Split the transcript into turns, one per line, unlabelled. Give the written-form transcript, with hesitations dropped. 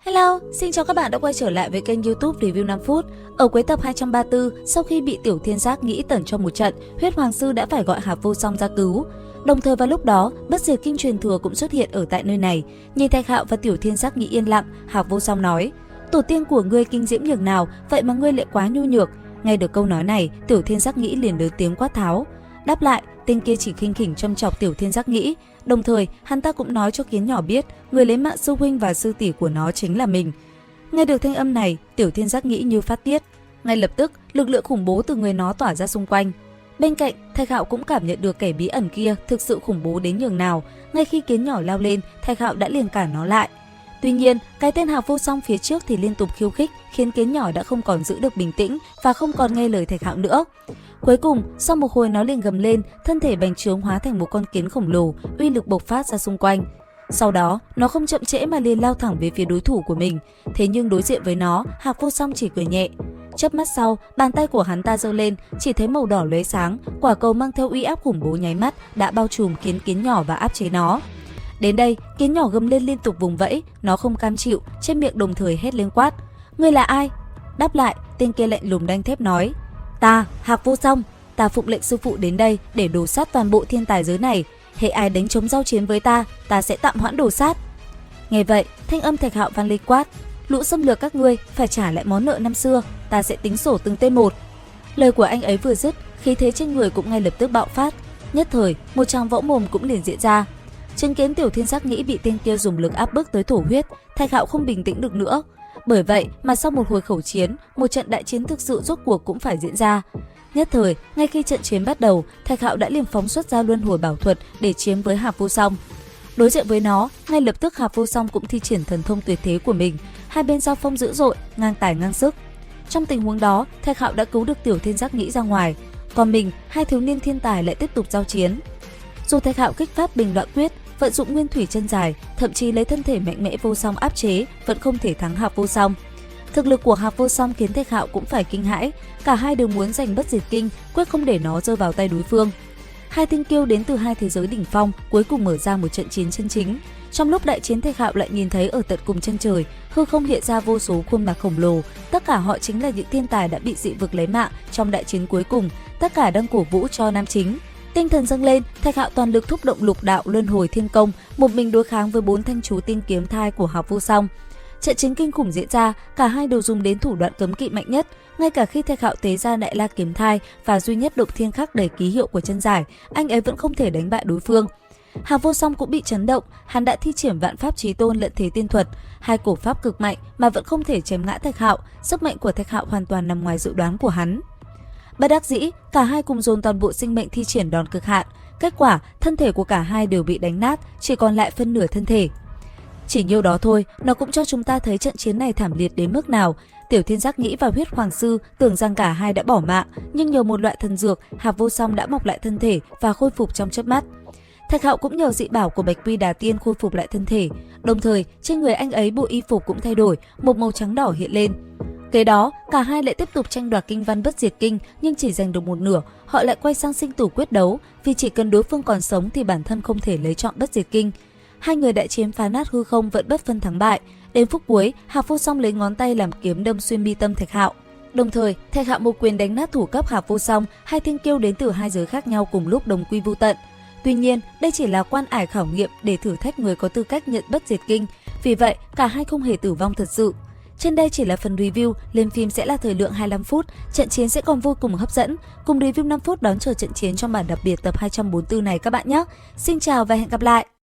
Hello, xin chào các bạn đã quay trở lại với kênh YouTube Review 5 phút. Ở cuối tập 234, sau khi bị Tiểu Thiên Giác nghĩ tẩn cho một trận, Huyết Hoàng Sư đã phải gọi Hạc Vô Song ra cứu. Đồng thời vào lúc đó, Bất Diệt Kinh truyền thừa cũng xuất hiện ở tại nơi này. Nhìn Thạch Hạo và Tiểu Thiên Giác nghĩ yên lặng, Hạc Vô Song nói: "Tổ tiên của ngươi kinh diễm nhường nào, vậy mà ngươi lại quá nhu nhược." Nghe được câu nói này, Tiểu Thiên Giác nghĩ liền lớn tiếng quát tháo. Đáp lại, tên kia chỉ khinh khỉnh châm chọc Tiểu Thiên Giác nghĩ. Đồng thời, hắn ta cũng nói cho Kiến Nhỏ biết, người lấy mạng sư huynh và sư tỷ của nó chính là mình. Nghe được thanh âm này, Tiểu Thiên Giác nghĩ như phát tiết. Ngay lập tức, lực lượng khủng bố từ người nó tỏa ra xung quanh. Bên cạnh, Thạch Hạo cũng cảm nhận được kẻ bí ẩn kia thực sự khủng bố đến nhường nào. Ngay khi Kiến Nhỏ lao lên, Thạch Hạo đã liền cản nó lại. Tuy nhiên, cái tên Hạc Vô Song phía trước thì liên tục khiêu khích, khiến Kiến Nhỏ đã không còn giữ được bình tĩnh và không còn nghe lời Thạch Hạo nữa. Cuối cùng, sau một hồi nó liền gầm lên, thân thể bành trướng hóa thành một con kiến khổng lồ, uy lực bộc phát ra xung quanh. Sau đó, nó không chậm trễ mà liền lao thẳng về phía đối thủ của mình. Thế nhưng đối diện với nó, Hạc Vô Song chỉ cười nhẹ. Chớp mắt sau, bàn tay của hắn ta giơ lên, chỉ thấy màu đỏ lóe sáng, quả cầu mang theo uy áp khủng bố nháy mắt đã bao trùm Kiến Nhỏ và áp chế nó. Đến đây, Kiến Nhỏ gầm lên liên tục vùng vẫy, nó không cam chịu, trên miệng đồng thời hét lên quát: "Ngươi là ai?" Đáp lại, tên kia lạnh lùng đanh thép nói: "Ta, Hạc Vô Song, ta phụng lệnh sư phụ đến đây để đổ sát toàn bộ thiên tài giới này. Hễ ai đánh chống giao chiến với ta, ta sẽ tạm hoãn đổ sát." Nghe vậy, thanh âm Thạch Hạo vang lên quát: "Lũ xâm lược các ngươi phải trả lại món nợ năm xưa, ta sẽ tính sổ từng tên một." Lời của anh ấy vừa dứt, khí thế trên người cũng ngay lập tức bạo phát. Nhất thời, một tràng võ mồm cũng liền diễn ra. Chứng kiến Tiểu Thiên Giác nghĩ bị tên kia dùng lực áp bức tới thổ huyết, Thạch Hạo không bình tĩnh được nữa. Bởi vậy mà sau một hồi khẩu chiến, một trận đại chiến thực sự rốt cuộc cũng phải diễn ra. Nhất thời, ngay khi trận chiến bắt đầu, Thạch Hạo đã liền phóng xuất ra luân hồi bảo thuật để chiến với Hạc Vô Song. Đối diện với nó, ngay lập tức Hạc Vô Song cũng thi triển thần thông tuyệt thế của mình, hai bên giao phong dữ dội, ngang tài ngang sức. Trong tình huống đó, Thạch Hạo đã cứu được Tiểu Thiên Giác nghĩ ra ngoài, còn mình, hai thiếu niên thiên tài lại tiếp tục giao chiến. Dù Thạch Hạo kích phát Bình Loạn Quyết, vận dụng nguyên thủy chân dài, thậm chí lấy thân thể mạnh mẽ Vô Song áp chế, vẫn không thể thắng Hạc Vô Song. Thực lực của Hạc Vô Song khiến Thạch Hạo cũng phải kinh hãi, cả hai đều muốn giành Bất Diệt Kinh, quyết không để nó rơi vào tay đối phương. Hai thiên kiêu đến từ hai thế giới đỉnh phong cuối cùng mở ra một trận chiến chân chính. Trong lúc đại chiến, Thạch Hạo lại nhìn thấy ở tận cùng chân trời, hư không hiện ra vô số khuôn mặt khổng lồ, tất cả họ chính là những thiên tài đã bị dị vực lấy mạng trong đại chiến cuối cùng, tất cả đang cổ vũ cho nam chính. Tinh thần dâng lên, Thạch Hạo toàn lực thúc động lục đạo luân hồi thiên công, một mình đối kháng với 4 thanh chú tinh kiếm thai của Hạc Vô Song. Trận chiến kinh khủng diễn ra, cả hai đều dùng đến thủ đoạn cấm kỵ mạnh nhất. Ngay cả khi Thạch Hạo tế ra Đại La kiếm thai và duy nhất động thiên khắc đầy ký hiệu của chân giải, anh ấy vẫn không thể đánh bại đối phương. Hạc Vô Song cũng bị chấn động, hắn đã thi triển Vạn Pháp Chí Tôn lận thế tiên thuật, hai cổ pháp cực mạnh mà vẫn không thể chém ngã Thạch Hạo, sức mạnh của Thạch Hạo hoàn toàn nằm ngoài dự đoán của hắn. Bất đắc dĩ, cả hai cùng dồn toàn bộ sinh mệnh thi triển đòn cực hạn. Kết quả, thân thể của cả hai đều bị đánh nát, chỉ còn lại phân nửa thân thể. Chỉ nhiêu đó thôi, nó cũng cho chúng ta thấy trận chiến này thảm liệt đến mức nào. Tiểu Thiên Giác nghĩ và Huyết Hoàng Sư tưởng rằng cả hai đã bỏ mạng, nhưng nhờ một loại thần dược, Hạc Vô Song đã mọc lại thân thể và khôi phục trong chớp mắt. Thạch Hạo cũng nhờ dị bảo của Bạch Quy Đà Tiên khôi phục lại thân thể. Đồng thời, trên người anh ấy bộ y phục cũng thay đổi, một màu trắng đỏ hiện lên. Kế đó, cả hai lại tiếp tục tranh đoạt kinh văn Bất Diệt Kinh, nhưng chỉ giành được một nửa, họ lại quay sang sinh tử quyết đấu, vì chỉ cần đối phương còn sống thì bản thân không thể lấy trọn Bất Diệt Kinh. Hai người đại chiến phá nát hư không vẫn bất phân thắng bại. Đến phút cuối, Hạc Vô Song lấy ngón tay làm kiếm đâm xuyên mi tâm Thạch Hạo. Đồng thời, Thạch Hạo một quyền đánh nát thủ cấp Hạc Vô Song, hai thiên kiêu đến từ hai giới khác nhau cùng lúc đồng quy vô tận. Tuy nhiên, đây chỉ là quan ải khảo nghiệm để thử thách người có tư cách nhận Bất Diệt Kinh, vì vậy cả hai không hề tử vong thật sự. Trên đây chỉ là phần review, lên phim sẽ là thời lượng 25 phút, trận chiến sẽ còn vô cùng hấp dẫn. Cùng review 5 phút đón chờ trận chiến trong bản đặc biệt tập 244 này các bạn nhé. Xin chào và hẹn gặp lại!